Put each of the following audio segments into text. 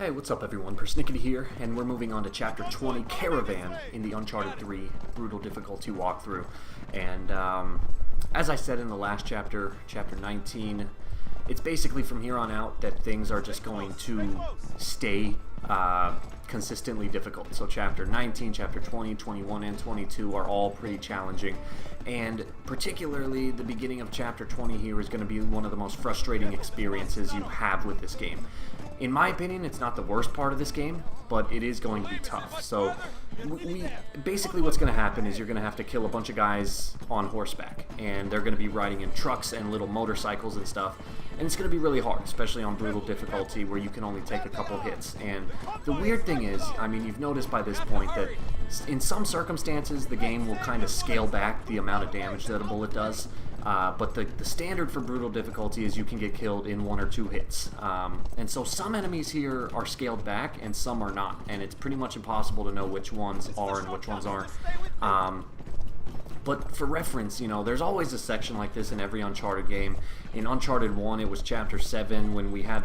Hey, what's up everyone? PersNikity here, and we're moving on to Chapter 20, Caravan, in the Uncharted 3 Brutal Difficulty walkthrough. And as I said in the last chapter, Chapter 19, it's basically from here on out that things are just going to stay consistently difficult. So Chapter 19, Chapter 20, 21, and 22 are all pretty challenging. And particularly the beginning of Chapter 20 here is going to be one of the most frustrating experiences you have with this game. In my opinion, it's not the worst part of this game, but it is going to be tough. So basically what's going to happen is you're going to have to kill a bunch of guys on horseback, and they're going to be riding in trucks and little motorcycles and stuff, and it's going to be really hard, especially on brutal difficulty where you can only take a couple hits. And the weird thing is, I mean, you've noticed by this point that in some circumstances the game will kind of scale back the amount of damage that a bullet does. But the standard for brutal difficulty is you can get killed in 1 or 2 hits. And so some enemies here are scaled back and some are not. And it's pretty much impossible to know which ones are and which ones aren't. But for reference, you know, there's always a section like this in every Uncharted game. In Uncharted 1, it was Chapter 7 when we had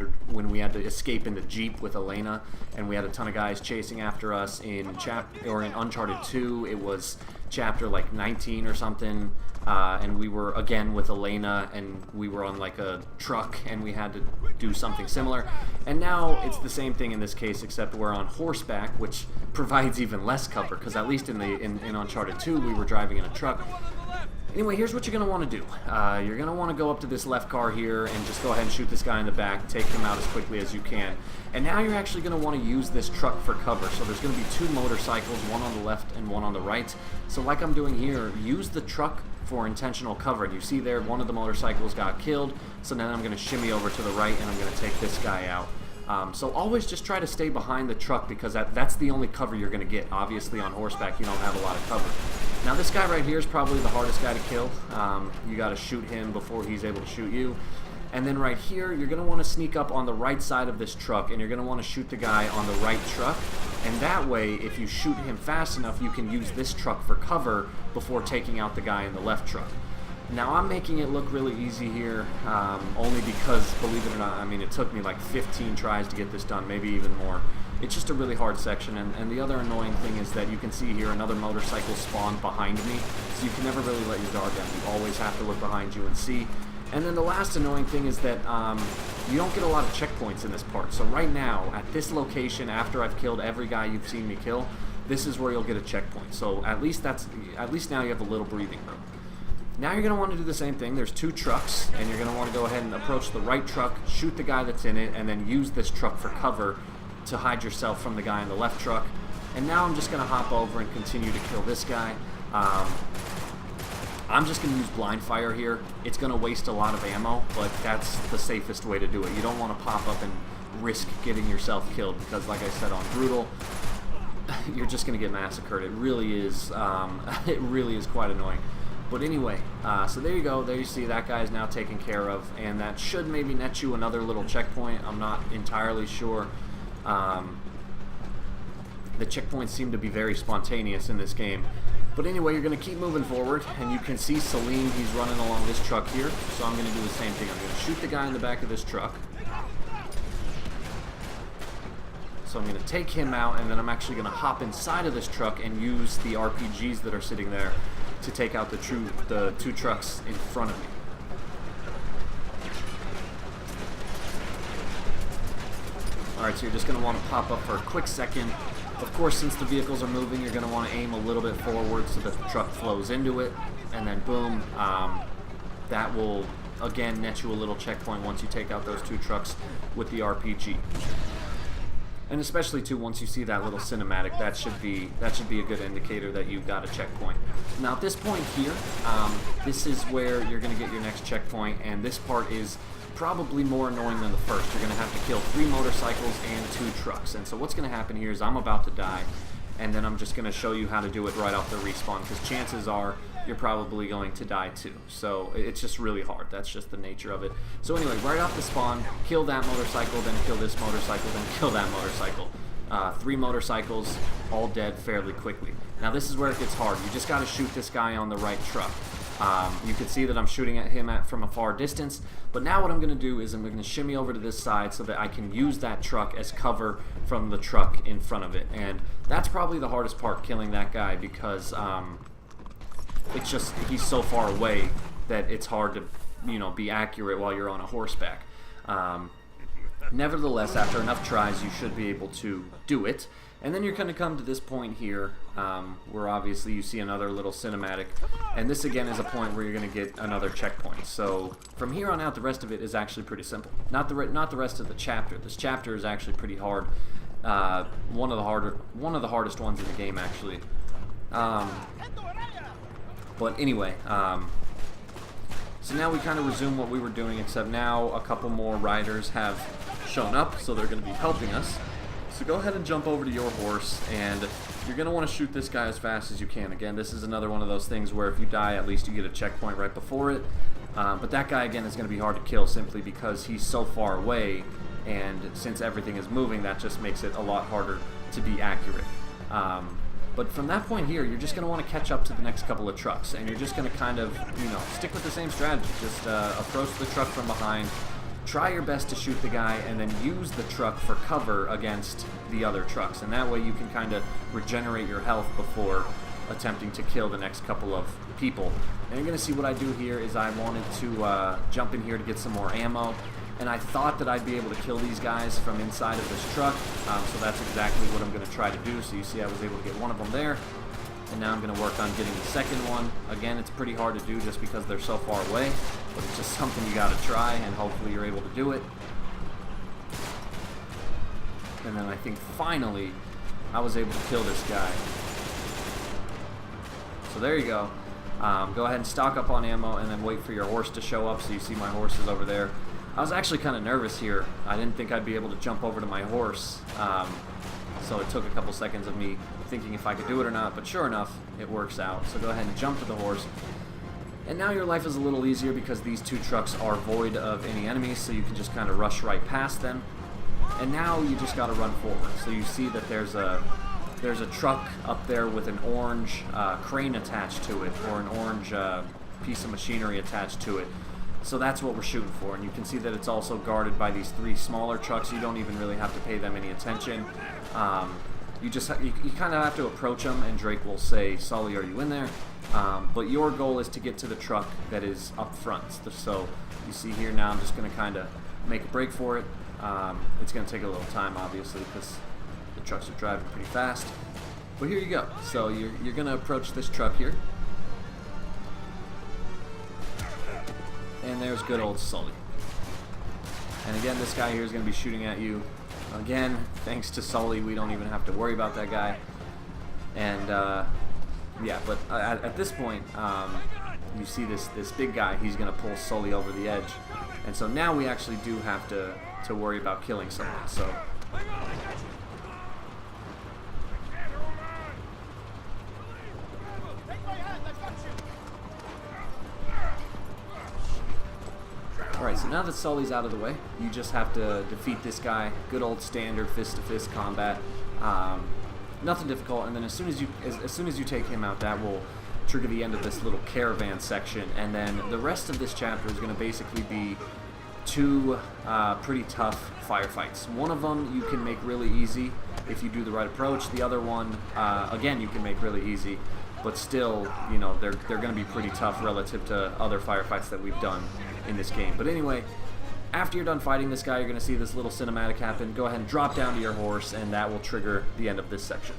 to escape in the Jeep with Elena, and we had a ton of guys chasing after us. In Uncharted 2, it was Chapter like 19 or something. And we were again with Elena, and we were on like a truck, and we had to do something similar. And now it's the same thing in this case, except we're on horseback, which provides even less cover, because at least in Uncharted 2 we were driving in a truck. Anyway, here's what you're going to want to do. You're going to want to go up to this left car here and just go ahead and shoot this guy in the back, take him out as quickly as you can. And now you're actually going to want to use this truck for cover. So there's going to be 2 motorcycles, one on the left and one on the right. So like I'm doing here, use the truck for intentional cover. And you see there, one of the motorcycles got killed. So now I'm going to shimmy over to the right and I'm going to take this guy out. So always just try to stay behind the truck, because that's the only cover you're going to get. Obviously on horseback you don't have a lot of cover. Now this guy right here is probably the hardest guy to kill. You got to shoot him before he's able to shoot you. And then right here you're going to want to sneak up on the right side of this truck, and you're going to want to shoot the guy on the right truck. And that way, if you shoot him fast enough, you can use this truck for cover before taking out the guy in the left truck. Now I'm making it look really easy here, only because, believe it or not, I mean, it took me like 15 tries to get this done, maybe even more. It's just a really hard section, and the other annoying thing is that you can see here another motorcycle spawned behind me, so you can never really let your guard down. You always have to look behind you and see. And then the last annoying thing is that you don't get a lot of checkpoints in this part. So right now, at this location, after I've killed every guy you've seen me kill, this is where you'll get a checkpoint. So at least now you have a little breathing room. Now you're going to want to do the same thing. There's 2 trucks, and you're going to want to go ahead and approach the right truck, shoot the guy that's in it, and then use this truck for cover to hide yourself from the guy in the left truck. And now I'm just going to hop over and continue to kill this guy. I'm just going to use blind fire here. It's going to waste a lot of ammo, but that's the safest way to do it. You don't want to pop up and risk getting yourself killed, because like I said, on brutal, you're just going to get massacred. It really is quite annoying. But anyway, so there you go. There you see that guy is now taken care of, and that should maybe net you another little checkpoint. I'm not entirely sure. The checkpoints seem to be very spontaneous in this game. But anyway, you're going to keep moving forward, and you can see Sully, he's running along this truck here. So I'm going to do the same thing. I'm going to shoot the guy in the back of this truck. So I'm going to take him out, and then I'm actually going to hop inside of this truck and use the RPGs that are sitting there to take out the 2 trucks in front of me. Alright, so you're just going to want to pop up for a quick second. Of course, since the vehicles are moving, you're going to want to aim a little bit forward so that the truck flows into it, and then boom, that will again net you a little checkpoint once you take out those 2 trucks with the RPG. And especially too, once you see that little cinematic, that should be a good indicator that you've got a checkpoint. Now at this point here, this is where you're going to get your next checkpoint, and this part is probably more annoying than the first. You're going to have to kill 3 motorcycles and 2 trucks. And so what's going to happen here is I'm about to die, and then I'm just going to show you how to do it right off the respawn, because chances are you're probably going to die too. So it's just really hard. That's just the nature of it. So anyway, right off the spawn, kill that motorcycle, then kill this motorcycle, then kill that motorcycle. 3 motorcycles, all dead fairly quickly. Now this is where it gets hard. You just got to shoot this guy on the right truck. You can see that I'm shooting at him from a far distance, but now what I'm going to do is I'm going to shimmy over to this side so that I can use that truck as cover from the truck in front of it. And that's probably the hardest part, killing that guy, because it's just, he's so far away that it's hard to, you know, be accurate while you're on a horseback. Nevertheless, after enough tries, you should be able to do it. And then you're going to come to this point here, where obviously you see another little cinematic. And this again is a point where you're going to get another checkpoint. So from here on out, the rest of it is actually pretty simple. Not the rest of the chapter. This chapter is actually pretty hard. One of the hardest ones in the game, actually. But anyway, so now we kind of resume what we were doing, except now a couple more riders have shown up, so they're going to be helping us. So go ahead and jump over to your horse, and you're going to want to shoot this guy as fast as you can. Again, this is another one of those things where if you die, at least you get a checkpoint right before it. But that guy, again, is going to be hard to kill simply because he's so far away, and since everything is moving, that just makes it a lot harder to be accurate. But from that point here, you're just going to want to catch up to the next couple of trucks, and you're just going to kind of, you know, stick with the same strategy. Just approach the truck from behind, try your best to shoot the guy, and then use the truck for cover against the other trucks. And that way you can kind of regenerate your health before attempting to kill the next couple of people. And you're going to see what I do here is I wanted to jump in here to get some more ammo. And I thought that I'd be able to kill these guys from inside of this truck, so that's exactly what I'm going to try to do. So you see I was able to get one of them there, and now I'm going to work on getting the second one. Again, it's pretty hard to do just because they're so far away, but it's just something you got to try, and hopefully you're able to do it. And then I think finally I was able to kill this guy. So there you go. Go ahead and stock up on ammo, and then wait for your horse to show up. So you see my horse is over there. I was actually kind of nervous here. I didn't think I'd be able to jump over to my horse, so it took a couple seconds of me thinking if I could do it or not, but sure enough, it works out. So go ahead and jump to the horse. And now your life is a little easier because these two trucks are void of any enemies, so you can just kind of rush right past them. And now you just got to run forward. So you see that there's a truck up there with an orange crane attached to it, or an orange piece of machinery attached to it. So that's what we're shooting for, and you can see that it's also guarded by these three smaller trucks. You don't even really have to pay them any attention. You kind of have to approach them, and Drake will say, "Sully, are you in there?" But your goal is to get to the truck that is up front. So you see here now, I'm just going to kind of make a break for it. It's going to take a little time, obviously, because the trucks are driving pretty fast. But here you go. So you're going to approach this truck here. And there's good old Sully. And again, this guy here is going to be shooting at you. Again, thanks to Sully, we don't even have to worry about that guy. And yeah, but at this point, you see this big guy. He's going to pull Sully over the edge. And so now we actually do have to worry about killing someone. So alright, so now that Sully's out of the way, you just have to defeat this guy. Good old standard fist-to-fist combat. Nothing difficult, and then as soon as you take him out, that will trigger the end of this little caravan section, and then the rest of this chapter is going to basically be two pretty tough firefights. One of them you can make really easy if you do the right approach. The other one, again, you can make really easy, but still, you know, they're going to be pretty tough relative to other firefights that we've done in this game. But anyway, after you're done fighting this guy, you're going to see this little cinematic happen. Go ahead and drop down to your horse, and that will trigger the end of this section.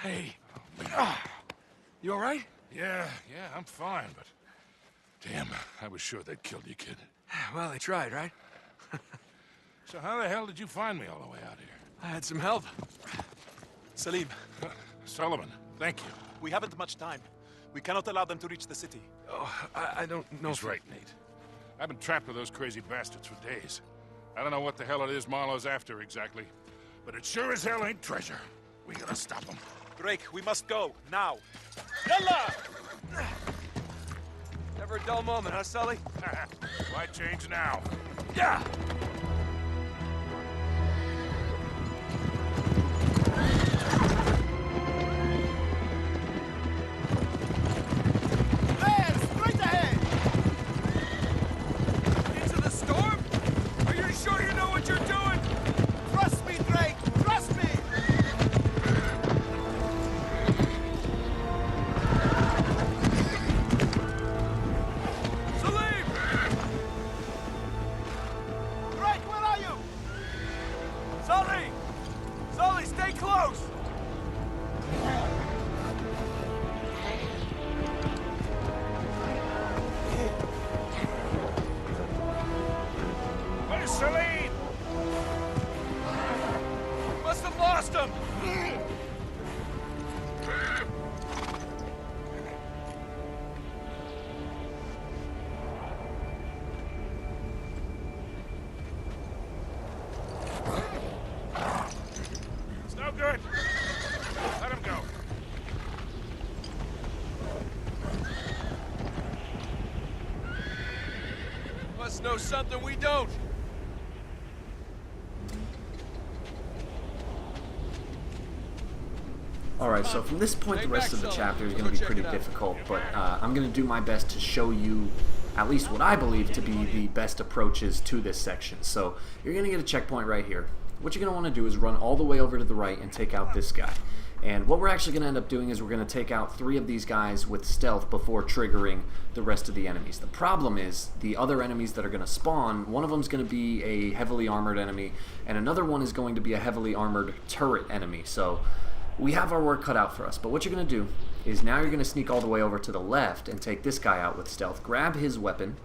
Hey. You all right? Yeah, I'm fine, but... Damn, I was sure they'd killed you, kid. Well, they tried, right? So how the hell did you find me all the way out here? I had some help. Salim, Sullivan, thank you. we haven't much time. We cannot allow them to reach the city. Oh, I don't know. He's right, Nate. I've been trapped with those crazy bastards for days. I don't know what the hell it is Marlowe's after exactly, but it sure as hell ain't treasure. We gotta stop them. Drake, we must go, now. Yalla! Never a dull moment, huh, Sully? Why change now? Yeah! There! Straight ahead! Into the storm? Are you sure you know what you're doing? Trust me, Drake! Trust me! Salim! Drake, where are you? Sully! Sully, stay close! Where's Celine? Must have lost him! It's no good. Let him go. Must know something we don't. Alright, so from this point, the rest of the chapter is going to be pretty difficult, but I'm going to do my best to show you at least what I believe to be the best approaches to this section. So you're going to get a checkpoint right here. What you're going to want to do is run all the way over to the right and take out this guy. And what we're actually going to end up doing is we're going to take out 3 of these guys with stealth before triggering the rest of the enemies. The problem is the other enemies that are going to spawn, one of them is going to be a heavily armored enemy, and another one is going to be a heavily armored turret enemy. So we have our work cut out for us, but what you're going to do is now you're going to sneak all the way over to the left and take this guy out with stealth, grab his weapon,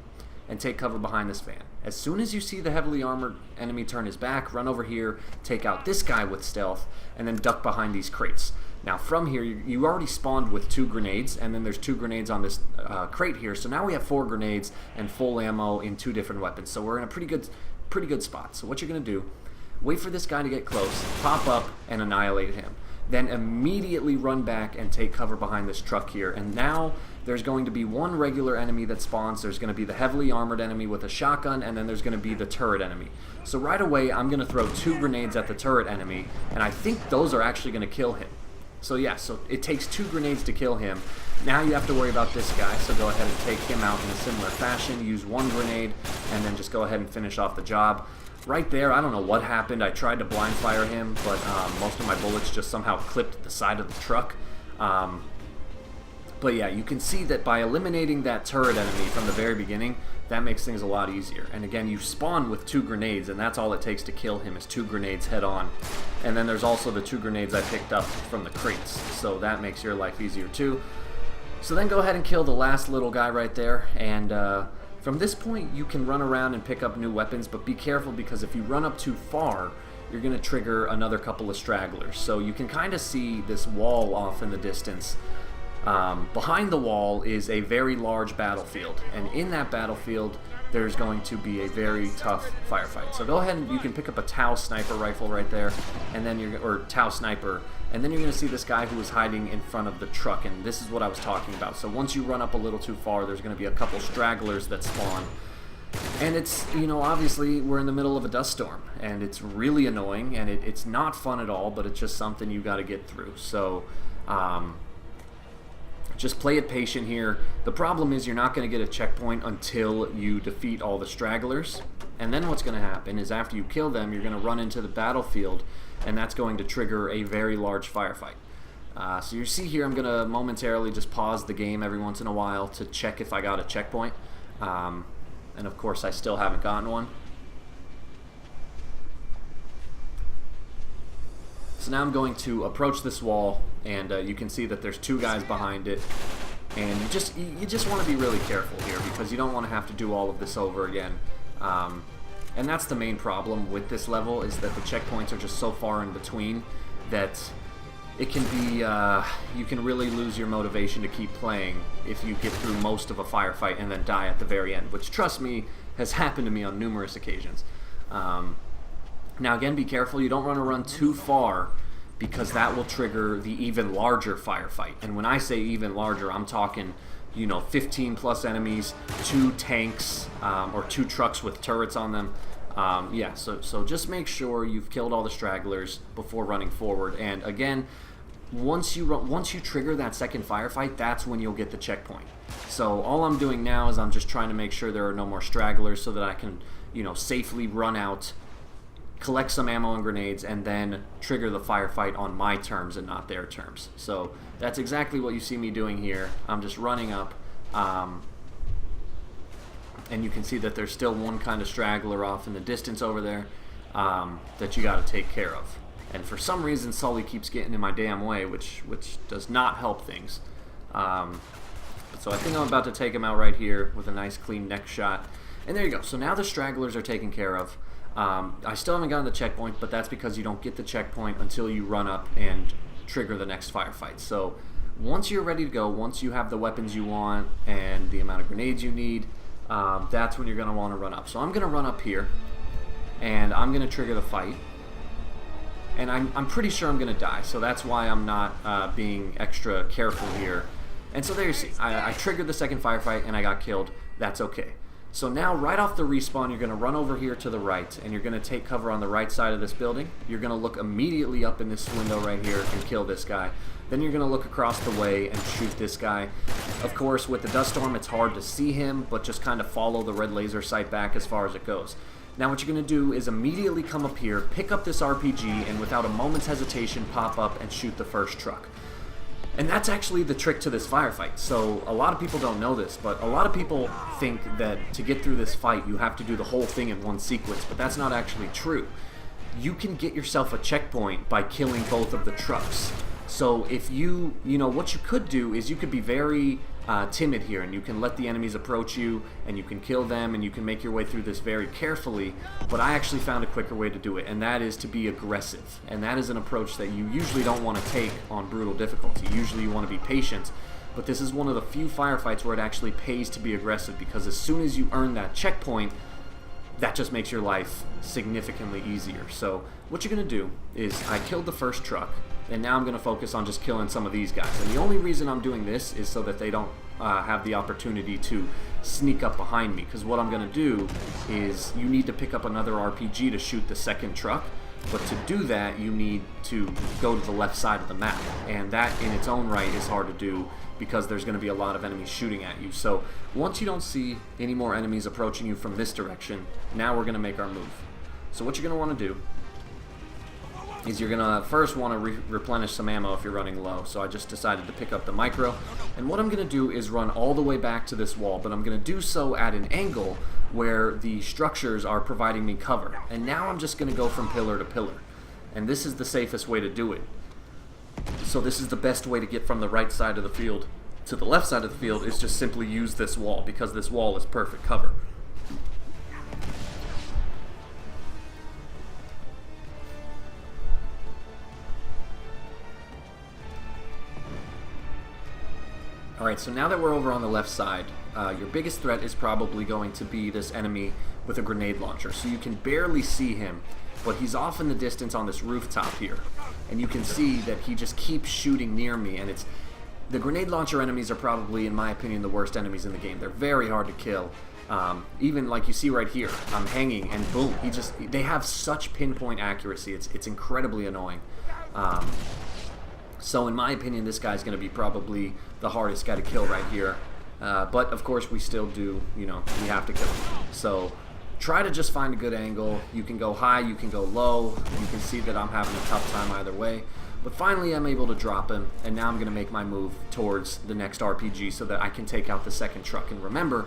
and take cover behind this van. As soon as you see the heavily armored enemy turn his back, run over here, take out this guy with stealth, and then duck behind these crates. Now from here, you already spawned with 2 grenades, and then there's 2 grenades on this crate here, so now we have 4 grenades and full ammo in 2 different weapons, so we're in a pretty good spot. So what you're going to do, wait for this guy to get close, pop up, and annihilate him. Then immediately run back and take cover behind this truck here. And now there's going to be 1 regular enemy that spawns. There's going to be the heavily armored enemy with a shotgun, and then there's going to be the turret enemy. So right away, I'm going to throw 2 grenades at the turret enemy, and I think those are actually going to kill him. So yeah, so it takes 2 grenades to kill him. Now you have to worry about this guy, so go ahead and take him out in a similar fashion. Use 1 grenade, and then just go ahead and finish off the job. Right there, I don't know what happened. I tried to blind fire him, but most of my bullets just somehow clipped the side of the truck. But yeah, you can see that by eliminating that turret enemy from the very beginning, that makes things a lot easier. And again, you spawn with 2 grenades, and that's all it takes to kill him is 2 grenades head on. And then there's also the 2 grenades I picked up from the crates, so that makes your life easier too. So then go ahead and kill the last little guy right there, and from this point you can run around and pick up new weapons, but be careful because if you run up too far, you're going to trigger another couple of stragglers. So you can kind of see this wall off in the distance. Behind the wall is a very large battlefield, and in that battlefield there's going to be a very tough firefight. So go ahead and you can pick up a Tau sniper rifle right there, and then Tau sniper, and then you're going to see this guy who is hiding in front of the truck, and this is what I was talking about. So once you run up a little too far, there's going to be a couple stragglers that spawn. And it's, you know, obviously we're in the middle of a dust storm, and it's really annoying, and it's not fun at all, but it's just something you got to get through. So, just play it patient here. The problem is you're not going to get a checkpoint until you defeat all the stragglers. And then what's going to happen is after you kill them, you're going to run into the battlefield, and that's going to trigger a very large firefight. So you see here I'm going to momentarily just pause the game every once in a while to check if I got a checkpoint. And of course I still haven't gotten one. So now I'm going to approach this wall, and you can see that there's 2 guys behind it, and you just want to be really careful here because you don't want to have to do all of this over again. And that's the main problem with this level, is that the checkpoints are just so far in between that it can be you can really lose your motivation to keep playing if you get through most of a firefight and then die at the very end, which, trust me, has happened to me on numerous occasions. Now again, be careful, you don't want to run too far because that will trigger the even larger firefight. And when I say even larger, I'm talking, you know, 15 plus enemies, 2 tanks, or 2 trucks with turrets on them. Yeah, so just make sure you've killed all the stragglers before running forward. And again, once you trigger that second firefight, that's when you'll get the checkpoint. So all I'm doing now is I'm just trying to make sure there are no more stragglers so that I can, you know, safely run out, collect some ammo and grenades, and then trigger the firefight on my terms and not their terms. So that's exactly what you see me doing here. I'm just running up, and you can see that there's still one kind of straggler off in the distance over there that you got to take care of. And for some reason, Sully keeps getting in my damn way, which does not help things. So I think I'm about to take him out right here with a nice clean neck shot. And there you go. So now the stragglers are taken care of. I still haven't gotten the checkpoint, but that's because you don't get the checkpoint until you run up and trigger the next firefight. So once you're ready to go, once you have the weapons you want and the amount of grenades you need, that's when you're going to want to run up. So I'm going to run up here, and I'm going to trigger the fight. And I'm pretty sure I'm going to die, so that's why I'm not being extra careful here. And so there you see, I triggered the second firefight and I got killed. That's okay. So now right off the respawn, you're going to run over here to the right, and you're going to take cover on the right side of this building. You're going to look immediately up in this window right here and kill this guy. Then you're going to look across the way and shoot this guy. Of course, with the dust storm, it's hard to see him, but just kind of follow the red laser sight back as far as it goes. Now what you're going to do is immediately come up here, pick up this RPG, and without a moment's hesitation, pop up and shoot the first truck. And that's actually the trick to this firefight. So a lot of people don't know this, but a lot of people think that to get through this fight, you have to do the whole thing in one sequence, but that's not actually true. You can get yourself a checkpoint by killing both of the trucks. So if you know, what you could do is you could be very timid here, and you can let the enemies approach you, and you can kill them, and you can make your way through this very carefully. But I actually found a quicker way to do it, and that is to be aggressive. And that is an approach that you usually don't want to take on brutal difficulty. Usually you want to be patient, but this is one of the few firefights where it actually pays to be aggressive, because as soon as you earn that checkpoint, that just makes your life significantly easier. So what you're going to do is, I killed the first truck, and now I'm going to focus on just killing some of these guys. And the only reason I'm doing this is so that they don't have the opportunity to sneak up behind me. Because what I'm going to do is, you need to pick up another RPG to shoot the second truck. But to do that, you need to go to the left side of the map. And that in its own right is hard to do, because there's going to be a lot of enemies shooting at you. So once you don't see any more enemies approaching you from this direction, now we're going to make our move. So what you're going to want to do is, you're going to first want to replenish some ammo if you're running low. So I just decided to pick up the micro. And what I'm going to do is run all the way back to this wall, but I'm going to do so at an angle where the structures are providing me cover. And now I'm just going to go from pillar to pillar. And this is the safest way to do it. So this is the best way to get from the right side of the field to the left side of the field, is just simply use this wall, because this wall is perfect cover. Alright, so now that we're over on the left side, your biggest threat is probably going to be this enemy with a grenade launcher. So you can barely see him, but he's off in the distance on this rooftop here. And you can see that he just keeps shooting near me, and the grenade launcher enemies are probably, in my opinion, the worst enemies in the game. They're very hard to kill. Even like you see right here, I'm hanging, and boom, they have such pinpoint accuracy. It's incredibly annoying. So in my opinion, this guy's going to be probably the hardest guy to kill right here. But of course, we still do, we have to kill him. So try to just find a good angle. You can go high, you can go low. You can see that I'm having a tough time either way. But finally, I'm able to drop him, and now I'm going to make my move towards the next RPG so that I can take out the second truck. And remember,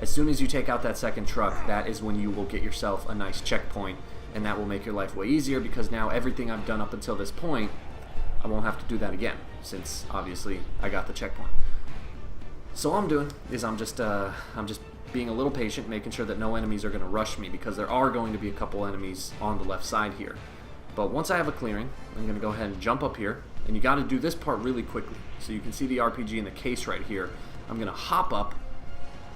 as soon as you take out that second truck, that is when you will get yourself a nice checkpoint, and that will make your life way easier, because now everything I've done up until this point, I won't have to do that again, since obviously I got the checkpoint. So all I'm doing is I'm just being a little patient, making sure that no enemies are going to rush me, because there are going to be a couple enemies on the left side here. But once I have a clearing, I'm going to go ahead and jump up here, and you got to do this part really quickly. So you can see the RPG in the case right here. I'm going to hop up,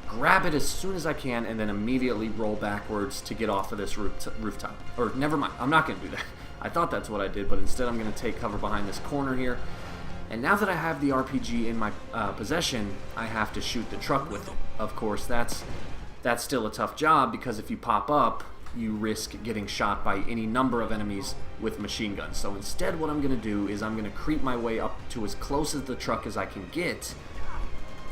grab it as soon as I can, and then immediately roll backwards to get off of this rooftop. Or never mind, I'm not going to do that. I thought that's what I did, but instead I'm going to take cover behind this corner here. And now that I have the RPG in my possession, I have to shoot the truck with it. Of course, that's still a tough job, because if you pop up, you risk getting shot by any number of enemies with machine guns. So instead, what I'm going to do is I'm going to creep my way up to as close as the truck as I can get.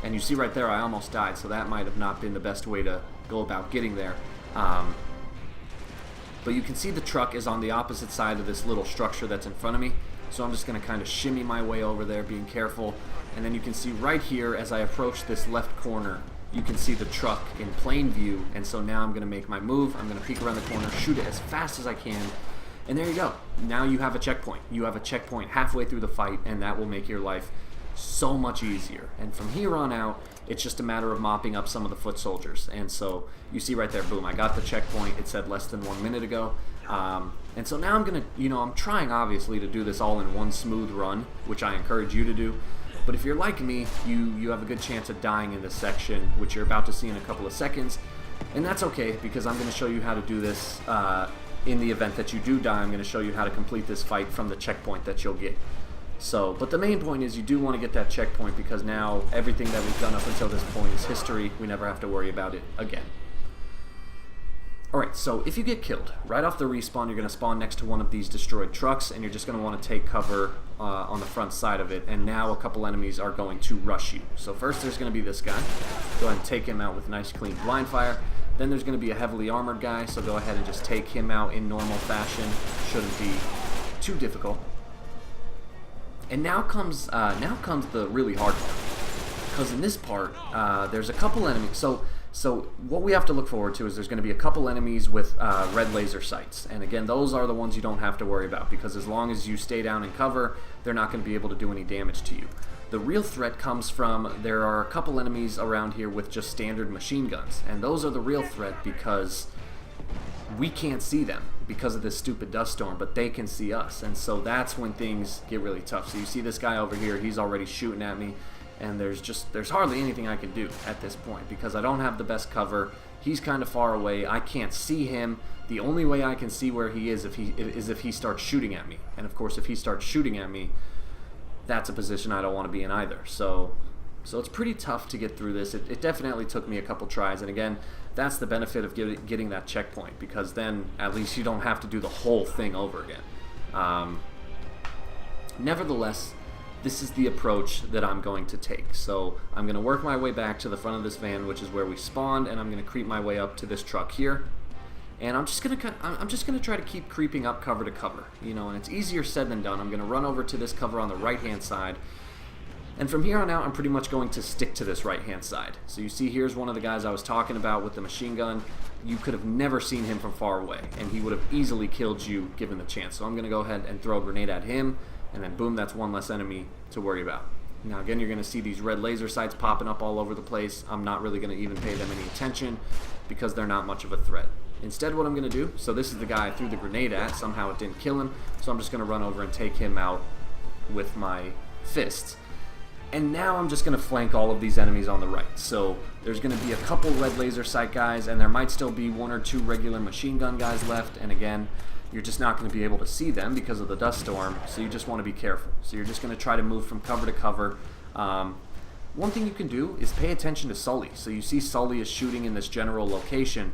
And you see right there, I almost died, so that might have not been the best way to go about getting there. But you can see the truck is on the opposite side of this little structure that's in front of me. So I'm just going to kind of shimmy my way over there, being careful. And then you can see right here, as I approach this left corner, you can see the truck in plain view. And so now I'm going to make my move. I'm going to peek around the corner, shoot it as fast as I can. And there you go. Now you have a checkpoint. You have a checkpoint halfway through the fight, and that will make your life so much easier. And from here on out, it's just a matter of mopping up some of the foot soldiers. And so you see right there, boom, I got the checkpoint. It said less than 1 minute ago. And so now I'm going to, I'm trying obviously to do this all in one smooth run, which I encourage you to do. But if you're like me, you have a good chance of dying in this section, which you're about to see in a couple of seconds. And that's okay, because I'm going to show you how to do this in the event that you do die. I'm going to show you how to complete this fight from the checkpoint that you'll get. So, but the main point is you do want to get that checkpoint, because now everything that we've done up until this point is history. We never have to worry about it again. Alright, so if you get killed, right off the respawn, you're going to spawn next to one of these destroyed trucks, and you're just going to want to take cover on the front side of it, and now a couple enemies are going to rush you. So first there's going to be this guy. Go ahead and take him out with nice clean blind fire. Then there's going to be a heavily armored guy, so go ahead and just take him out in normal fashion. Shouldn't be too difficult. And now comes the really hard part, because in this part, there's a couple enemies. So what we have to look forward to is there's going to be a couple enemies with red laser sights. And again, those are the ones you don't have to worry about, because as long as you stay down and cover, they're not going to be able to do any damage to you. The real threat comes from, there are a couple enemies around here with just standard machine guns. And those are the real threat, because we can't see them because of this stupid dust storm, but they can see us. And so that's when things get really tough. So you see this guy over here, he's already shooting at me. And there's hardly anything I can do at this point, because I don't have the best cover. He's kind of far away. I can't see him. The only way I can see where he is if he starts shooting at me. And of course, if he starts shooting at me, that's a position I don't want to be in either. So it's pretty tough to get through this. It definitely took me a couple tries. And again, that's the benefit of getting that checkpoint, because then at least you don't have to do the whole thing over again. Nevertheless, this is the approach that I'm going to take. So I'm going to work my way back to the front of this van, which is where we spawned, and I'm going to creep my way up to this truck here. And I'm just going to try to keep creeping up cover to cover, and it's easier said than done. I'm going to run over to this cover on the right-hand side. And from here on out, I'm pretty much going to stick to this right-hand side. So you see, here's one of the guys I was talking about with the machine gun. You could have never seen him from far away, and he would have easily killed you given the chance. So I'm going to go ahead and throw a grenade at him. And then boom, that's one less enemy to worry about. Now again, you're going to see these red laser sights popping up all over the place. I'm not really going to even pay them any attention, because they're not much of a threat. Instead, what I'm going to do, so this is the guy I threw the grenade at. Somehow it didn't kill him, so I'm just going to run over and take him out with my fists. And now I'm just going to flank all of these enemies on the right. So there's going to be a couple red laser sight guys, and there might still be one or two regular machine gun guys left. And again, you're just not going to be able to see them because of the dust storm, so you just want to be careful. So you're just going to try to move from cover to cover. One thing you can do is pay attention to Sully. So you see Sully is shooting in this general location.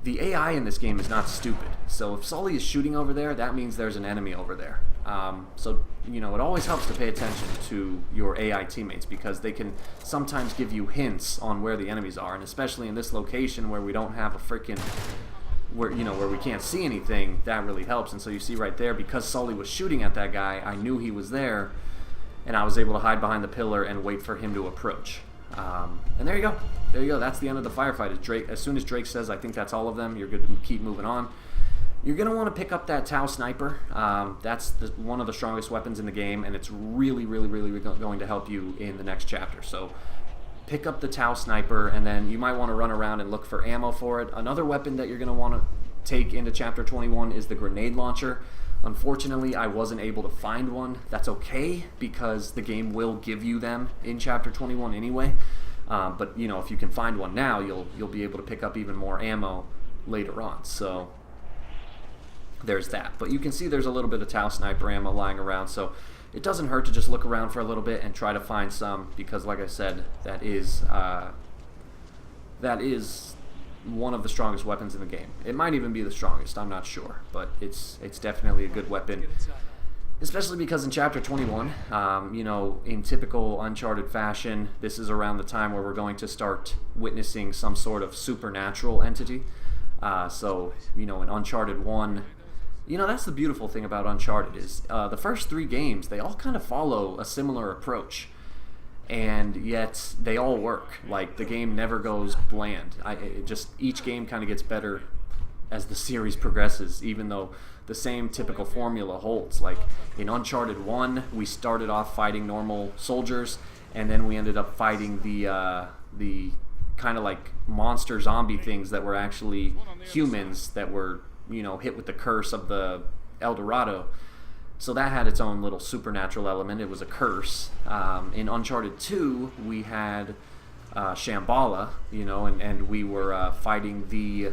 The AI in this game is not stupid. So if Sully is shooting over there, that means there's an enemy over there. So it always helps to pay attention to your AI teammates, because they can sometimes give you hints on where the enemies are. And especially in this location where we don't have a freaking... where we can't see anything, that really helps. And so you see right there, because Sully was shooting at that guy, I knew he was there, and I was able to hide behind the pillar and wait for him to approach. And there you go. That's the end of the firefight. As soon as Drake says, I think that's all of them, you're good to keep moving on. You're going to want to pick up that Tau sniper. That's one of the strongest weapons in the game, and it's really, really, really going to help you in the next chapter. So pick up the Tau sniper, and then you might want to run around and look for ammo for it. Another weapon that you're going to want to take into Chapter 21 is the grenade launcher. Unfortunately, I wasn't able to find one. That's okay, because the game will give you them in Chapter 21 anyway. But if you can find one now, you'll be able to pick up even more ammo later on. So there's that. But you can see there's a little bit of Tau sniper ammo lying around, so it doesn't hurt to just look around for a little bit and try to find some, because like I said, that is one of the strongest weapons in the game. It might even be the strongest, I'm not sure, but it's definitely a good weapon. Especially because in Chapter 21, you know, in typical Uncharted fashion, this is around the time where we're going to start witnessing some sort of supernatural entity. So, you know, in Uncharted 1, you know, that's the beautiful thing about Uncharted is the first 3 games, they all kind of follow a similar approach. And yet, they all work. Like, the game never goes bland. Each game kind of gets better as the series progresses, even though the same typical formula holds. Like in Uncharted 1, we started off fighting normal soldiers, and then we ended up fighting the kind of like monster zombie things that were actually humans that were, you know, hit with the curse of the El Dorado. So that had its own little supernatural element. It was a curse. In Uncharted 2, we had Shambhala, you know, and we were fighting the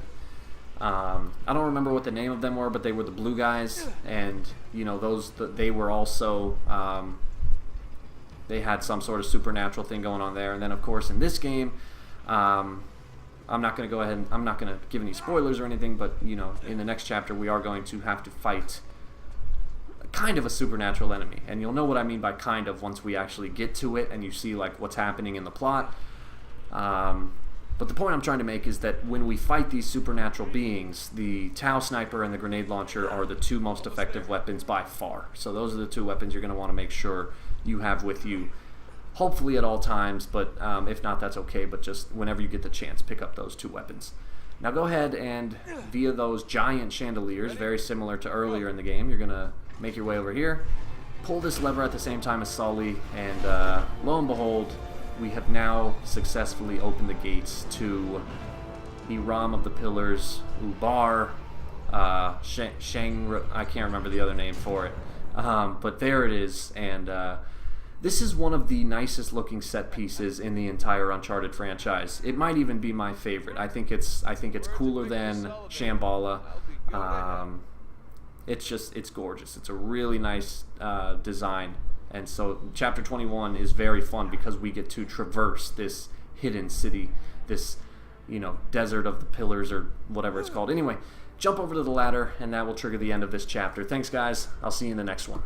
I don't remember what the name of them were, but they were the blue guys, and you know they were also they had some sort of supernatural thing going on there. And then of course in this game, I'm not going to go ahead and I'm not going to give any spoilers or anything, but you know, in the next chapter we are going to have to fight kind of a supernatural enemy, and you'll know what I mean by kind of once we actually get to it and you see like what's happening in the plot. But the point I'm trying to make is that when we fight these supernatural beings, the Tau Sniper and the grenade launcher are the 2 most effective weapons by far. So those are the 2 weapons you're going to want to make sure you have with you, hopefully at all times, but if not, that's okay. But just whenever you get the chance, pick up those 2 weapons. Now go ahead and, via those giant chandeliers, very similar to earlier in the game, you're going to make your way over here, pull this lever at the same time as Sully, and lo and behold, we have now successfully opened the gates to the Ram of the Pillars, Ubar, Shang, I can't remember the other name for it, but there it is. And this is one of the nicest looking set pieces in the entire Uncharted franchise. It might even be my favorite. I think it's cooler than Shambhala. It's gorgeous. It's a really nice design. And so Chapter 21 is very fun because we get to traverse this hidden city, this, you know, desert of the pillars or whatever it's called. Anyway, jump over to the ladder and that will trigger the end of this chapter. Thanks guys. I'll see you in the next one.